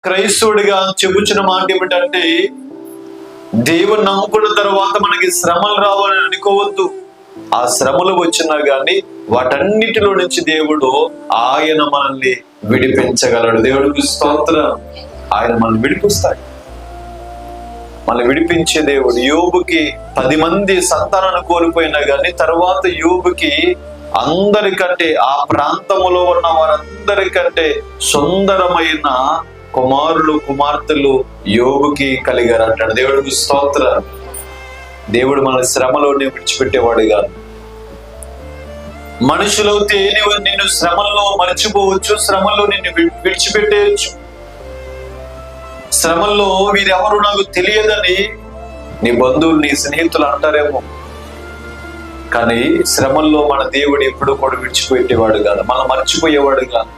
క్రైస్తవుడిగా చెబుతున్న మాట ఏమిటంటే, దేవుని నమ్ముకున్న తర్వాత మనకి శ్రమలు రావాలని అనుకోవద్దు. ఆ శ్రమలు వచ్చినా గాని వాటన్నిటిలో నుంచి దేవుడు ఆయన మనల్ని విడిపించగలడు. దేవుడికి స్తోత్రం. ఆయన మనల్ని విడిపిస్తాడు. మనల్ని విడిపించే దేవుడు. యోబుకి 10 మంది సంతానాన్ని కోల్పోయినా గాని తర్వాత యోబుకి అందరికంటే, ఆ ప్రాంతములో ఉన్న వారందరికంటే సుందరమైన కుమారులు కుమార్తెలు యోబుకి కలిగారు అంటాడు. దేవుడికి స్తోత్రం. దేవుడు మన శ్రమలోనే విడిచిపెట్టేవాడు కాదు. మనుషులైతే నేను శ్రమల్లో మర్చిపోవచ్చు, శ్రమల్లో నిన్ను విడిచిపెట్టేయచ్చు, శ్రమల్లో వీరెవరు నాకు తెలియదని నీ బంధువులు నీ స్నేహితులు అంటారేమో. కానీ శ్రమల్లో మన దేవుడు ఎప్పుడు కూడా విడిచిపెట్టేవాడు కాదు, మనం మర్చిపోయేవాడు కాదు.